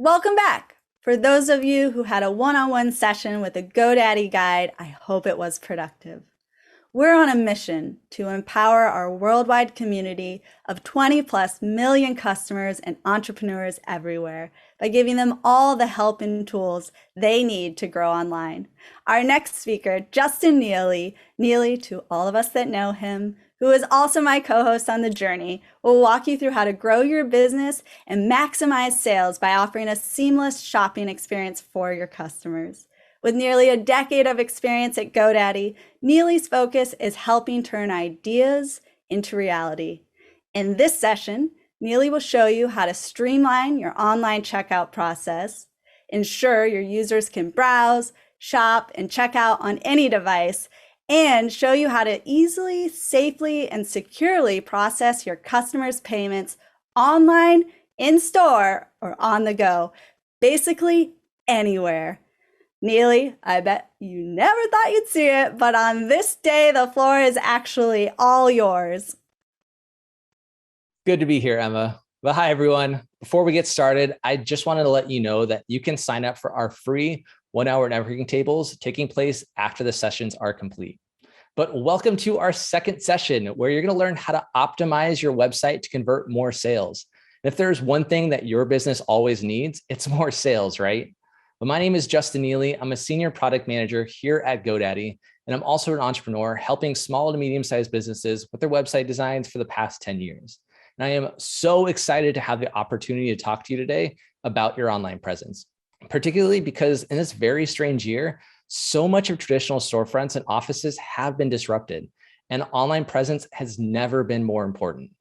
Welcome back. For those of you who had a one-on-one session with a GoDaddy guide, I hope it was productive. We're on a mission to empower our worldwide community of 20 plus million customers and entrepreneurs everywhere by giving them all the help and tools they need to grow online. Our next speaker, Justin Neely, to all of us that know him, who is also my co-host on the journey, will walk you through how to grow your business and maximize sales by offering a seamless shopping experience for your customers. With nearly a decade of experience at GoDaddy, Neely's focus is helping turn ideas into reality. In this session, Neely will show you how to streamline your online checkout process, ensure your users can browse, shop, and check out on any device, and show you how to easily, safely, and securely process your customers' payments online, in store, or on the go. Basically, anywhere. Neely, I bet you never thought you'd see it, but on this day, the floor is actually all yours. Good to be here, Emma. Well, hi, everyone. Before we get started, I just wanted to let you know that you can sign up for our free 1-hour networking tables taking place after the sessions are complete. But welcome to our second session, where you're going to learn how to optimize your website to convert more sales. And if there's one thing that your business always needs, it's more sales, right? But my name is Justin Neely. I'm a senior product manager here at GoDaddy, and I'm also an entrepreneur helping small to medium-sized businesses with their website designs for the past 10 years. And I am so excited to have the opportunity to talk to you today about your online presence, particularly because in this very strange year, so much of traditional storefronts and offices have been disrupted, and online presence has never been more important.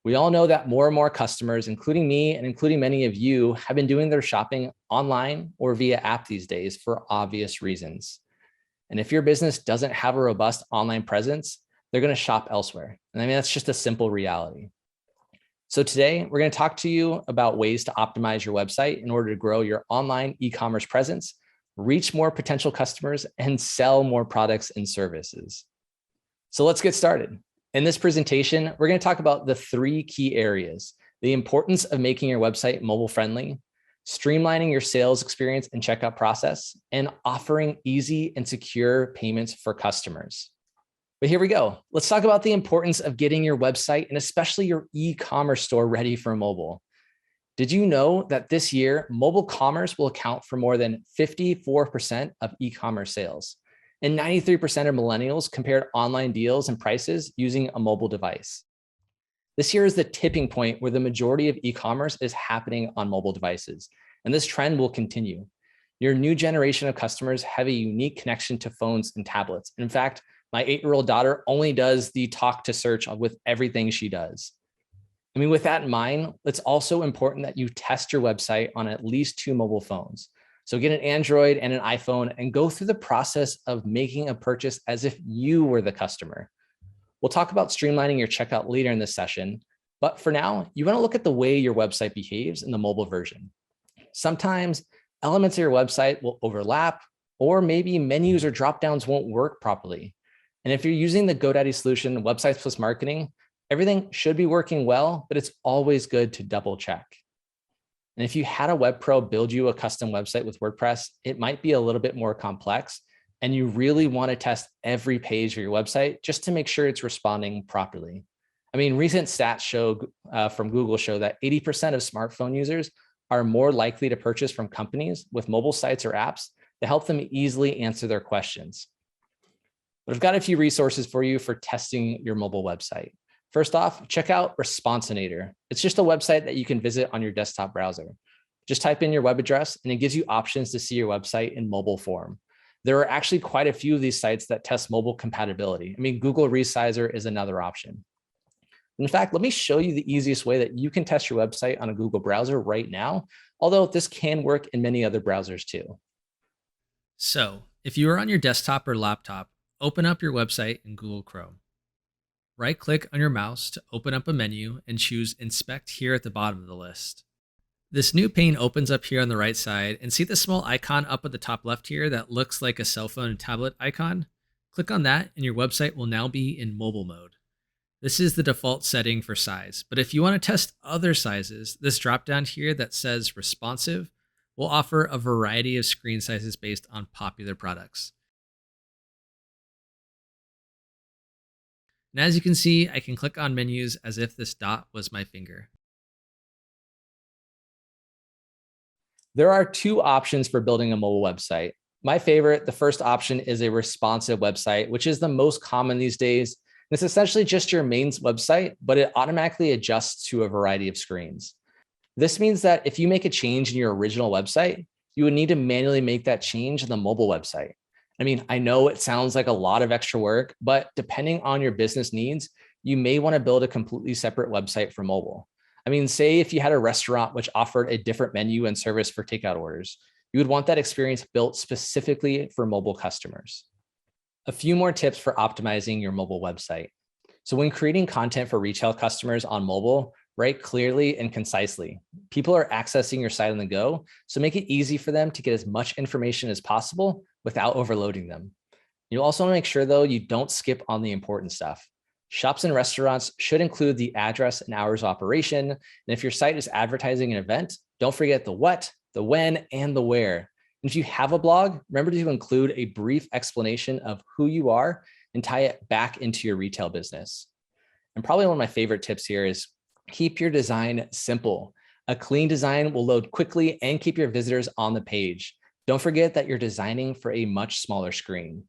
We all know that more and more customers, including me and including many of you, have been doing their shopping online or via app these days for obvious reasons. And if your business doesn't have a robust online presence, they're going to shop elsewhere. And I mean, that's just a simple reality. So today, we're going to talk to you about ways to optimize your website in order to grow your online e-commerce presence, reach more potential customers, and sell more products and services. So let's get started. In this presentation, we're going to talk about the 3 key areas: the importance of making your website mobile friendly, streamlining your sales experience and checkout process, and offering easy and secure payments for customers. But here we go. Let's talk about the importance of getting your website and especially your e-commerce store ready for mobile. Did you know that this year, mobile commerce will account for more than 54% of e-commerce sales? And 93% of millennials compared online deals and prices using a mobile device. This year is the tipping point where the majority of e-commerce is happening on mobile devices, and this trend will continue. Your new generation of customers have a unique connection to phones and tablets. In fact, my 8-year-old daughter only does the talk to search with everything she does. I mean, with that in mind, it's also important that you test your website on at least 2 mobile phones. So get an Android and an iPhone and go through the process of making a purchase as if you were the customer. We'll talk about streamlining your checkout later in this session, but for now, you want to look at the way your website behaves in the mobile version. Sometimes elements of your website will overlap, or maybe menus or dropdowns won't work properly. And if you're using the GoDaddy solution, Websites Plus Marketing, everything should be working well, but it's always good to double check. And if you had a web pro build you a custom website with WordPress, it might be a little bit more complex, and you really want to test every page of your website just to make sure it's responding properly. I mean, recent stats from Google show that 80% of smartphone users are more likely to purchase from companies with mobile sites or apps to help them easily answer their questions. But I've got a few resources for you for testing your mobile website. First off, check out Responsinator. It's just a website that you can visit on your desktop browser. Just type in your web address and it gives you options to see your website in mobile form. There are actually quite a few of these sites that test mobile compatibility. I mean, Google Resizer is another option. In fact, let me show you the easiest way that you can test your website on a Google browser right now, although this can work in many other browsers too. So if you are on your desktop or laptop, open up your website in Google Chrome. Right-click on your mouse to open up a menu and choose Inspect here at the bottom of the list. This new pane opens up here on the right side, and see the small icon up at the top left here that looks like a cell phone and tablet icon? Click on that and your website will now be in mobile mode. This is the default setting for size, but if you want to test other sizes, this drop down here that says responsive We'll offer a variety of screen sizes based on popular products. And as you can see, I can click on menus as if this dot was my finger. There are two options for building a mobile website. My favorite, the first option, is a responsive website, which is the most common these days. And it's essentially just your main website, but it automatically adjusts to a variety of screens. This means that if you make a change in your original website, you would need to manually make that change in the mobile website. I mean, I know it sounds like a lot of extra work, but depending on your business needs, you may want to build a completely separate website for mobile. I mean, say if you had a restaurant which offered a different menu and service for takeout orders, you would want that experience built specifically for mobile customers. A few more tips for optimizing your mobile website. So when creating content for retail customers on mobile, write clearly and concisely. People are accessing your site on the go, so make it easy for them to get as much information as possible without overloading them. You'll also want to make sure, though, you don't skip on the important stuff. Shops and restaurants should include the address and hours of operation. And if your site is advertising an event, don't forget the what, the when, and the where. And if you have a blog, remember to include a brief explanation of who you are and tie it back into your retail business. And probably one of my favorite tips here is keep your design simple. A clean design will load quickly and keep your visitors on the page. Don't forget that you're designing for a much smaller screen.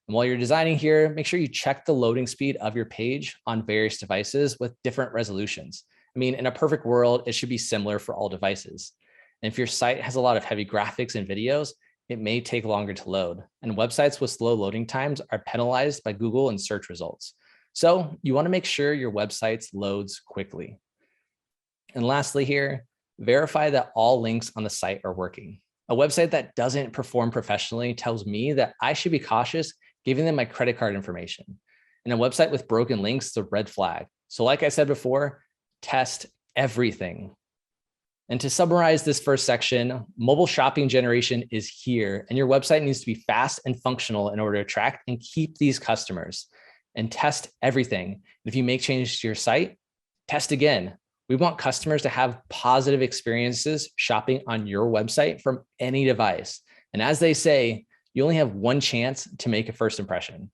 And while you're designing here, make sure you check the loading speed of your page on various devices with different resolutions. I mean, in a perfect world, it should be similar for all devices. And if your site has a lot of heavy graphics and videos, it may take longer to load. And websites with slow loading times are penalized by Google and search results. So you want to make sure your website loads quickly. And lastly here, verify that all links on the site are working. A website that doesn't perform professionally tells me that I should be cautious giving them my credit card information. And a website with broken links is a red flag. So like I said before, test everything. And to summarize this first section, mobile shopping generation is here, and your website needs to be fast and functional in order to attract and keep these customers. And test everything. If you make changes to your site, test again. We want customers to have positive experiences shopping on your website from any device. And as they say, you only have one chance to make a first impression.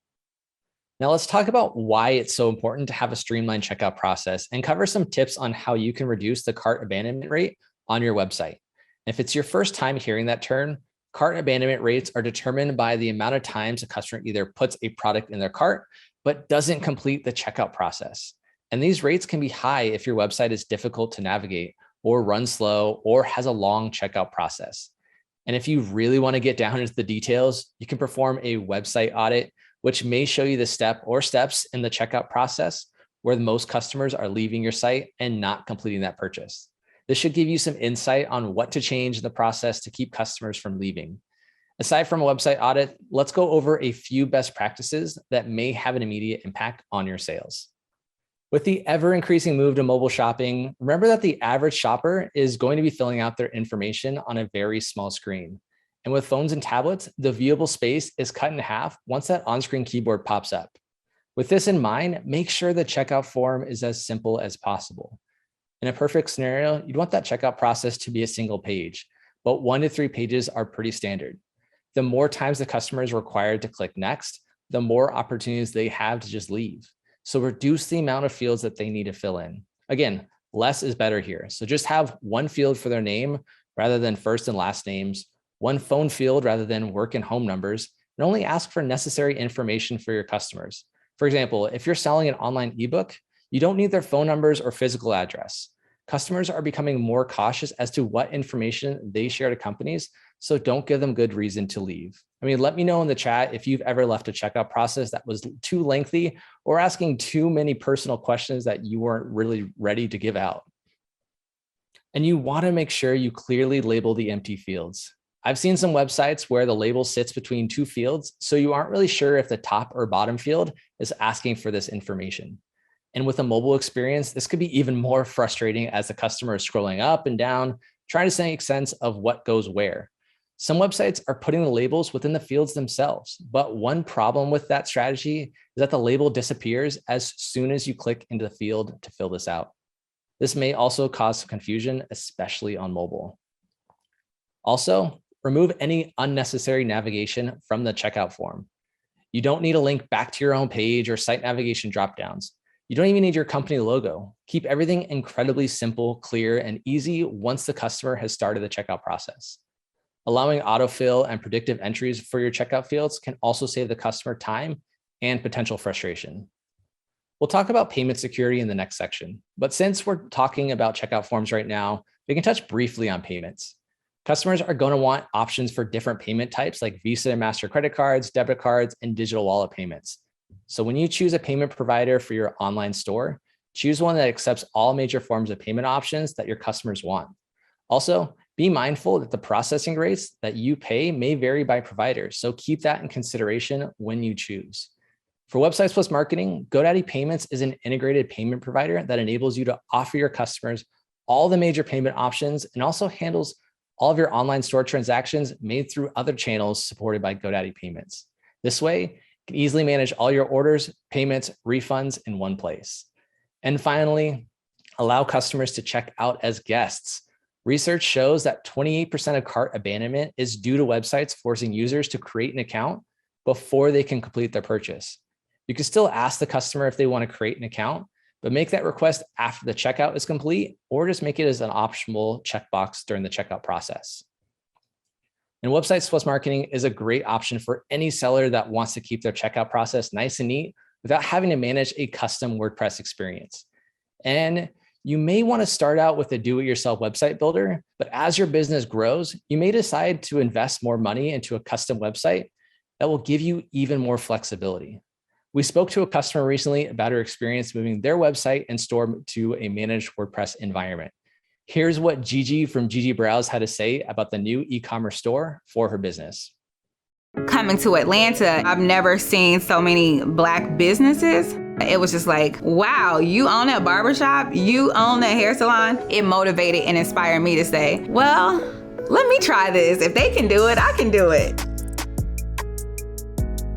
Now let's talk about why it's so important to have a streamlined checkout process and cover some tips on how you can reduce the cart abandonment rate on your website. If it's your first time hearing that term, cart abandonment rates are determined by the amount of times a customer either puts a product in their cart, but doesn't complete the checkout process. And these rates can be high if your website is difficult to navigate or runs slow or has a long checkout process. And if you really want to get down into the details, you can perform a website audit, which may show you the steps in the checkout process where most customers are leaving your site and not completing that purchase. This should give you some insight on what to change in the process to keep customers from leaving. Aside from a website audit, let's go over a few best practices that may have an immediate impact on your sales. With the ever-increasing move to mobile shopping, remember that the average shopper is going to be filling out their information on a very small screen. And with phones and tablets, the viewable space is cut in half once that on-screen keyboard pops up. With this in mind, make sure the checkout form is as simple as possible. In a perfect scenario, you'd want that checkout process to be a single page, but 1 to 3 pages are pretty standard. The more times the customer is required to click next, the more opportunities they have to just leave. So reduce the amount of fields that they need to fill in. Again, less is better here. So just have one field for their name rather than first and last names, one phone field rather than work and home numbers, and only ask for necessary information for your customers. For example, if you're selling an online ebook, you don't need their phone numbers or physical address. Customers are becoming more cautious as to what information they share to companies, so don't give them good reason to leave. I mean, let me know in the chat if you've ever left a checkout process that was too lengthy or asking too many personal questions that you weren't really ready to give out. And you want to make sure you clearly label the empty fields. I've seen some websites where the label sits between 2 fields, so you aren't really sure if the top or bottom field is asking for this information. And with a mobile experience, this could be even more frustrating as the customer is scrolling up and down, trying to make sense of what goes where. Some websites are putting the labels within the fields themselves, but one problem with that strategy is that the label disappears as soon as you click into the field to fill this out. This may also cause some confusion, especially on mobile. Also, remove any unnecessary navigation from the checkout form. You don't need a link back to your own page or site navigation dropdowns. You don't even need your company logo. Keep everything incredibly simple, clear, and easy once the customer has started the checkout process. Allowing autofill and predictive entries for your checkout fields can also save the customer time and potential frustration. We'll talk about payment security in the next section, but since we're talking about checkout forms right now, we can touch briefly on payments. Customers are going to want options for different payment types like Visa and Master credit cards, debit cards, and digital wallet payments. So when you choose a payment provider for your online store, choose one that accepts all major forms of payment options that your customers want. Also, be mindful that the processing rates that you pay may vary by provider, so keep that in consideration when you choose. For Websites Plus Marketing, GoDaddy Payments is an integrated payment provider that enables you to offer your customers all the major payment options and also handles all of your online store transactions made through other channels supported by GoDaddy Payments. This way, you can easily manage all your orders, payments, refunds in one place. And finally, allow customers to check out as guests. Research shows that 28% of cart abandonment is due to websites forcing users to create an account before they can complete their purchase. You can still ask the customer if they want to create an account, but make that request after the checkout is complete, or just make it as an optional checkbox during the checkout process. And Websites Plus Marketing is a great option for any seller that wants to keep their checkout process nice and neat without having to manage a custom WordPress experience. And you may want to start out with a do-it-yourself website builder, but as your business grows, you may decide to invest more money into a custom website that will give you even more flexibility. We spoke to a customer recently about her experience moving their website and store to a managed WordPress environment. Here's what Gigi from Gigi Browse had to say about the new e-commerce store for her business. Coming to Atlanta, I've never seen so many Black businesses. It was just like, wow, you own that barbershop? You own that hair salon? It motivated and inspired me to say, well, let me try this. If they can do it, I can do it.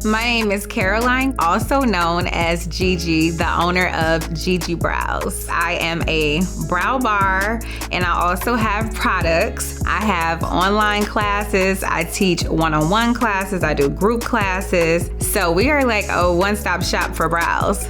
My name is Caroline, also known as Gigi, the owner of Gigi Browse. I am a brow bar and I also have products. I have online classes. I teach one-on-one classes. I do group classes. So we are like a one-stop shop for brows.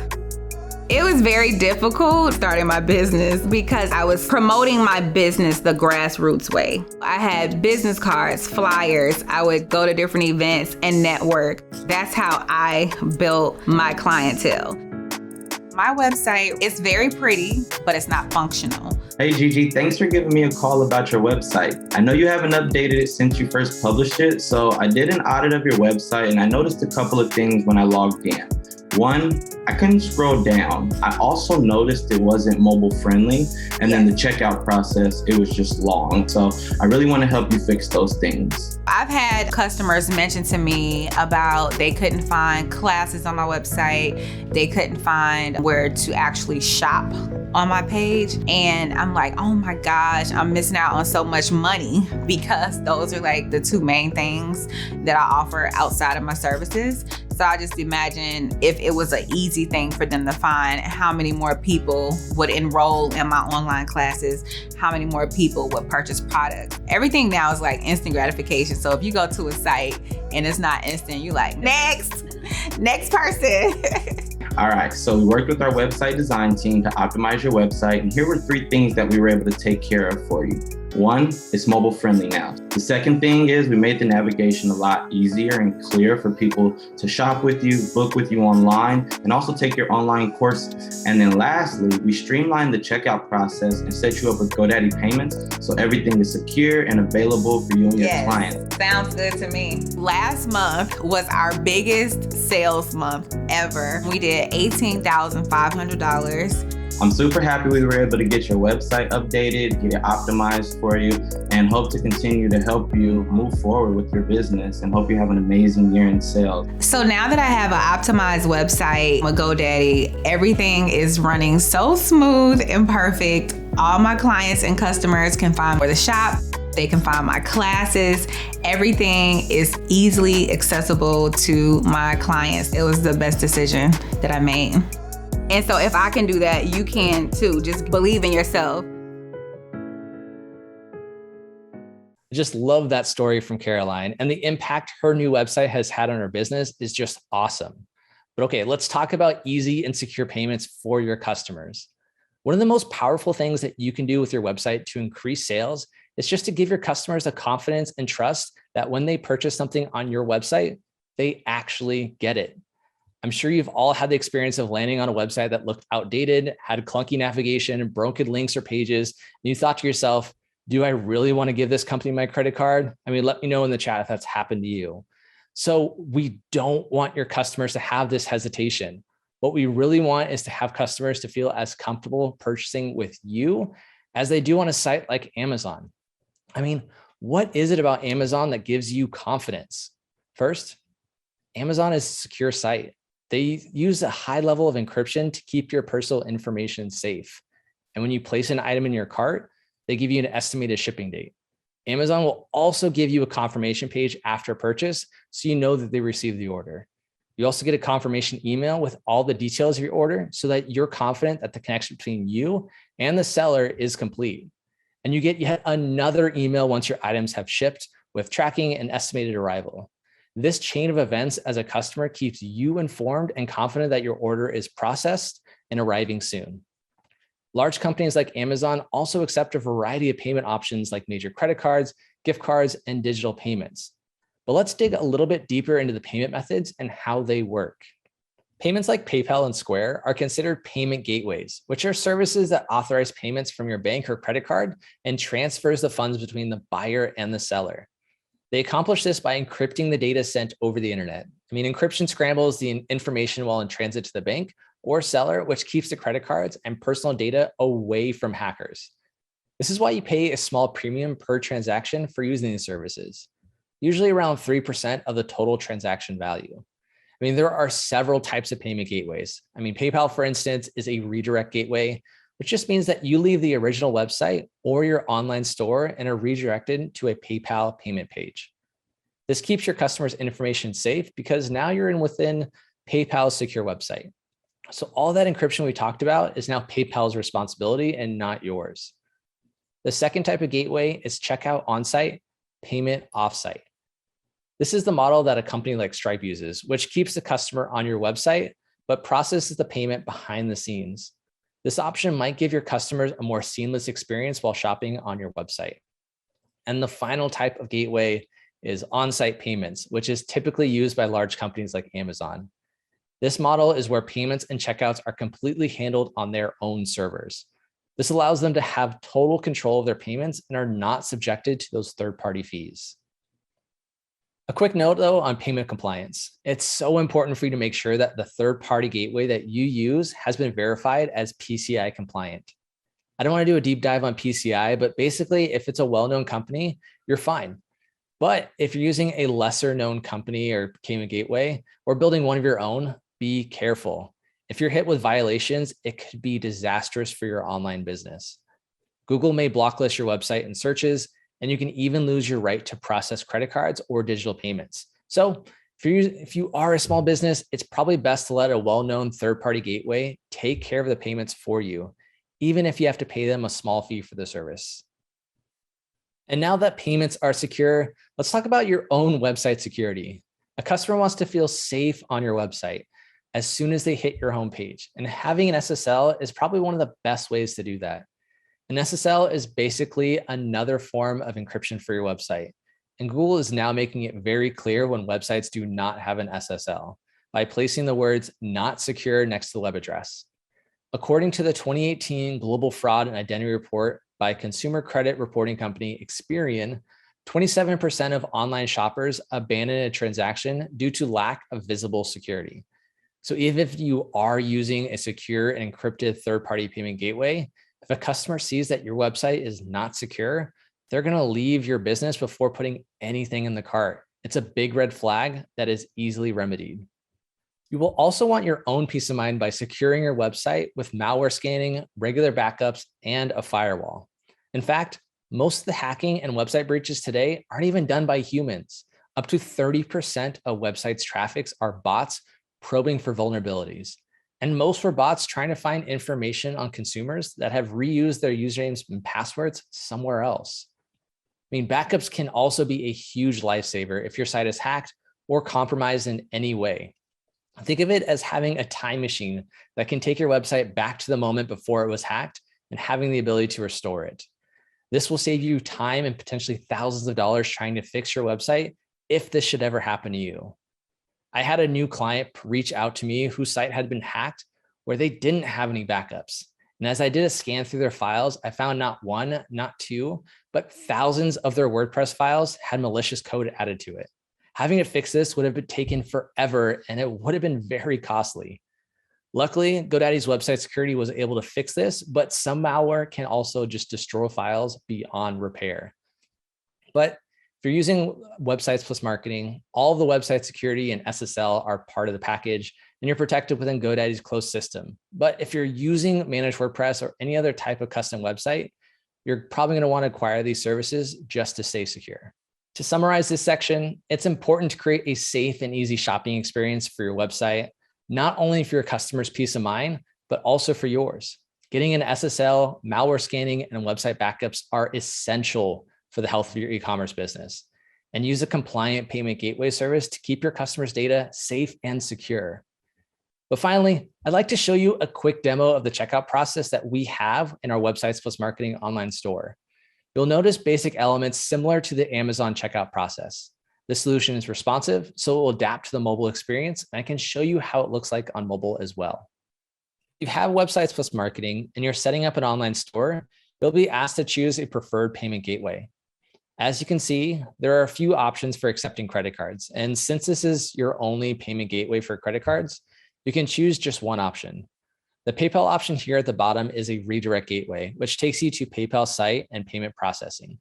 It was very difficult starting my business because I was promoting my business the grassroots way. I had business cards, flyers. I would go to different events and network. That's how I built my clientele. My website is very pretty, but it's not functional. Hey Gigi, thanks for giving me a call about your website. I know you haven't updated it since you first published it, so I did an audit of your website and I noticed a couple of things when I logged in. One, I couldn't scroll down. I also noticed it wasn't mobile friendly, and then the checkout process, it was just long. So I really want to help you fix those things. I've had customers mention to me about they couldn't find classes on my website. They couldn't find where to actually shop on my page. And I'm like, oh my gosh, I'm missing out on so much money because those are like the two main things that I offer outside of my services. So I just imagine if it was an easy thing for them to find, how many more people would enroll in my online classes, how many more people would purchase products. Everything now is like instant gratification. So if you go to a site and it's not instant, you're like, next person. All right, so we worked with our website design team to optimize your website, and here were 3 things that we were able to take care of for you. 1, it's mobile friendly now. The second thing is we made the navigation a lot easier and clear for people to shop with you, book with you online, and also take your online courses. And then lastly, we streamlined the checkout process and set you up with GoDaddy Payments so everything is secure and available for you and your clients. Sounds good to me. Last month was our biggest sales month ever. We did $18,500. I'm super happy we were able to get your website updated, get it optimized for you, and hope to continue to help you move forward with your business and hope you have an amazing year in sales. So now that I have an optimized website with GoDaddy, everything is running so smooth and perfect. All my clients and customers can find where to shop. They can find my classes. Everything is easily accessible to my clients. It was the best decision that I made. And so if I can do that, you can too. Just believe in yourself. I just love that story from Caroline, and the impact her new website has had on her business is just awesome. But okay, let's talk about easy and secure payments for your customers. One of the most powerful things that you can do with your website to increase sales is just to give your customers the confidence and trust that when they purchase something on your website, they actually get it. I'm sure you've all had the experience of landing on a website that looked outdated, had clunky navigation, broken links or pages, and you thought to yourself, do I really want to give this company my credit card? I mean, let me know in the chat if that's happened to you. So we don't want your customers to have this hesitation. What we really want is to have customers to feel as comfortable purchasing with you as they do on a site like Amazon. I mean, what is it about Amazon that gives you confidence? First, Amazon is a secure site. They use a high level of encryption to keep your personal information safe. And when you place an item in your cart, they give you an estimated shipping date. Amazon will also give you a confirmation page after purchase, so you know that they received the order. You also get a confirmation email with all the details of your order so that you're confident that the connection between you and the seller is complete. And you get yet another email once your items have shipped with tracking and estimated arrival. This chain of events as a customer keeps you informed and confident that your order is processed and arriving soon. Large companies like Amazon also accept a variety of payment options like major credit cards, gift cards, and digital payments. But let's dig a little bit deeper into the payment methods and how they work. Payments like PayPal and Square are considered payment gateways, which are services that authorize payments from your bank or credit card and transfers the funds between the buyer and the seller. They accomplish this by encrypting the data sent over the internet. I mean, encryption scrambles the information while in transit to the bank or seller, which keeps the credit cards and personal data away from hackers. This is why you pay a small premium per transaction for using these services, usually around 3% of the total transaction value. I mean, there are several types of payment gateways. I mean, PayPal, for instance, is a redirect gateway, which just means that you leave the original website or your online store and are redirected to a PayPal payment page. This keeps your customers' information safe because now you're within PayPal's secure website. So all that encryption we talked about is now PayPal's responsibility and not yours. The second type of gateway is checkout on-site, payment off-site. This is the model that a company like Stripe uses, which keeps the customer on your website, but processes the payment behind the scenes. This option might give your customers a more seamless experience while shopping on your website. And the final type of gateway is on-site payments, which is typically used by large companies like Amazon. This model is where payments and checkouts are completely handled on their own servers. This allows them to have total control of their payments and are not subjected to those third-party fees. A quick note though on payment compliance. It's so important for you to make sure that the third-party gateway that you use has been verified as PCI compliant. I don't want to do a deep dive on PCI, but basically if it's a well-known company, you're fine. But if you're using a lesser known company or payment gateway or building one of your own, be careful. If you're hit with violations, it could be disastrous for your online business. Google may blacklist your website in searches, and you can even lose your right to process credit cards or digital payments. So if you are a small business, it's probably best to let a well-known third-party gateway take care of the payments for you, even if you have to pay them a small fee for the service. And now that payments are secure, let's talk about your own website security. A customer wants to feel safe on your website as soon as they hit your homepage, and having an SSL is probably one of the best ways to do that. An SSL is basically another form of encryption for your website. And Google is now making it very clear when websites do not have an SSL by placing the words "not secure" next to the web address. According to the 2018 Global Fraud and Identity Report by consumer credit reporting company Experian, 27% of online shoppers abandon a transaction due to lack of visible security. So even if you are using a secure and encrypted third-party payment gateway, if a customer sees that your website is not secure, they're going to leave your business before putting anything in the cart. It's a big red flag that is easily remedied. You will also want your own peace of mind by securing your website with malware scanning, regular backups, and a firewall. In fact, most of the hacking and website breaches today aren't even done by humans. Up to 30% of websites' traffic are bots probing for vulnerabilities. And most were bots trying to find information on consumers that have reused their usernames and passwords somewhere else. I mean, backups can also be a huge lifesaver if your site is hacked or compromised in any way. Think of it as having a time machine that can take your website back to the moment before it was hacked and having the ability to restore it. This will save you time and potentially thousands of dollars trying to fix your website if this should ever happen to you. I had a new client reach out to me whose site had been hacked where they didn't have any backups. And as I did a scan through their files, I found not one, not two, but thousands of their WordPress files had malicious code added to it. Having to fix this would have been taken forever and it would have been very costly. Luckily, GoDaddy's website security was able to fix this, but some malware can also just destroy files beyond repair. But if you're using Websites + Marketing, all of the website security and SSL are part of the package and you're protected within GoDaddy's closed system. But if you're using Managed WordPress or any other type of custom website, you're probably going to want to acquire these services just to stay secure. To summarize this section, it's important to create a safe and easy shopping experience for your website, not only for your customers' peace of mind, but also for yours. Getting an SSL, malware scanning, and website backups are essential for the health of your e-commerce business. And use a compliant payment gateway service to keep your customers' data safe and secure. But finally, I'd like to show you a quick demo of the checkout process that we have in our Websites + Marketing online store. You'll notice basic elements similar to the Amazon checkout process. The solution is responsive, so it will adapt to the mobile experience, and I can show you how it looks like on mobile as well. If you have Websites + Marketing and you're setting up an online store, you'll be asked to choose a preferred payment gateway. As you can see, there are a few options for accepting credit cards, and since this is your only payment gateway for credit cards, you can choose just one option. The PayPal option here at the bottom is a redirect gateway, which takes you to PayPal site and payment processing.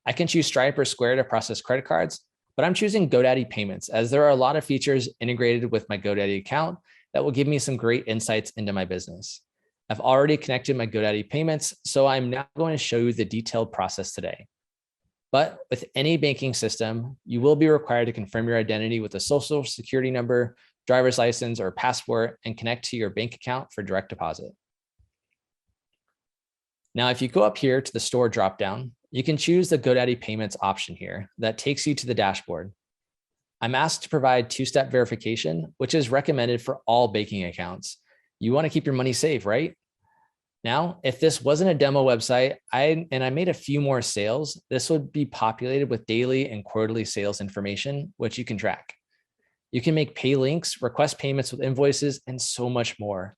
I can choose Stripe or Square to process credit cards, but I'm choosing GoDaddy Payments as there are a lot of features integrated with my GoDaddy account that will give me some great insights into my business. I've already connected my GoDaddy Payments, so I'm now going to show you the detailed process today. But with any banking system, you will be required to confirm your identity with a social security number, driver's license, or passport, and connect to your bank account for direct deposit. Now, if you go up here to the store dropdown, you can choose the GoDaddy Payments option here that takes you to the dashboard. I'm asked to provide two-step verification, which is recommended for all banking accounts. You want to keep your money safe, right? Now, if this wasn't a demo website and I made a few more sales, this would be populated with daily and quarterly sales information, which you can track. You can make pay links, request payments with invoices, and so much more.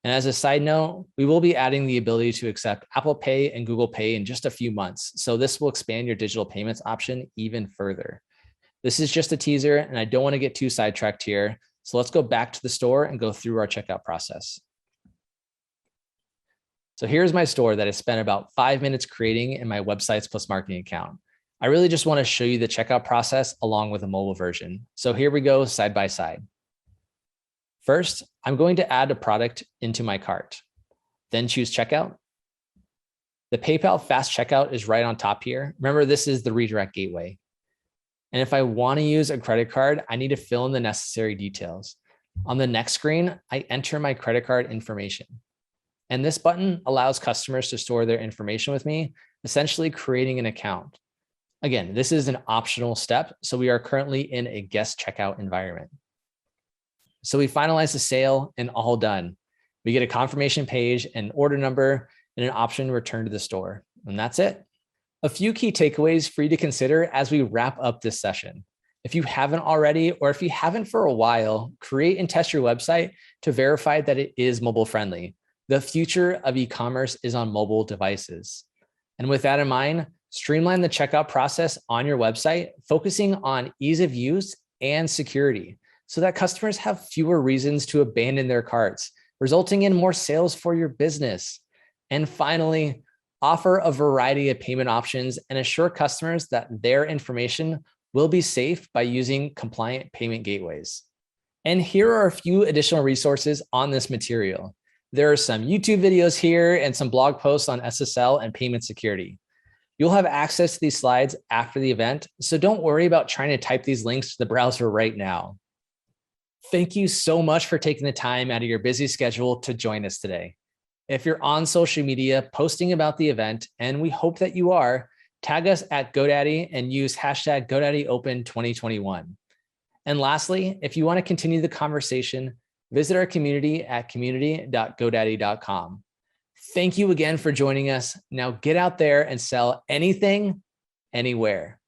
And as a side note, we will be adding the ability to accept Apple Pay and Google Pay in just a few months. So this will expand your digital payments option even further. This is just a teaser and I don't want to get too sidetracked here. So let's go back to the store and go through our checkout process. So here's my store that I spent about 5 minutes creating in my Websites + Marketing account. I really just want to show you the checkout process along with a mobile version. So here we go side by side. First, I'm going to add a product into my cart, then choose checkout. The PayPal fast checkout is right on top here. Remember, this is the redirect gateway. And if I want to use a credit card, I need to fill in the necessary details. On the next screen, I enter my credit card information. And this button allows customers to store their information with me, essentially creating an account. Again, this is an optional step, so we are currently in a guest checkout environment. So we finalize the sale and all done. We get a confirmation page, an order number, and an option to return to the store. And that's it. A few key takeaways for you to consider as we wrap up this session. If you haven't already, or if you haven't for a while, create and test your website to verify that it is mobile friendly. The future of e-commerce is on mobile devices. And with that in mind, streamline the checkout process on your website, focusing on ease of use and security so that customers have fewer reasons to abandon their carts, resulting in more sales for your business. And finally, offer a variety of payment options and assure customers that their information will be safe by using compliant payment gateways. And here are a few additional resources on this material. There are some YouTube videos here and some blog posts on SSL and payment security. You'll have access to these slides after the event, so don't worry about trying to type these links to the browser right now. Thank you so much for taking the time out of your busy schedule to join us today. If you're on social media posting about the event, and we hope that you are, Tag us at GoDaddy and use hashtag GoDaddyOpen2021. And lastly, if you want to continue the conversation, visit our community at community.godaddy.com. Thank you again for joining us. Now get out there and sell anything, anywhere.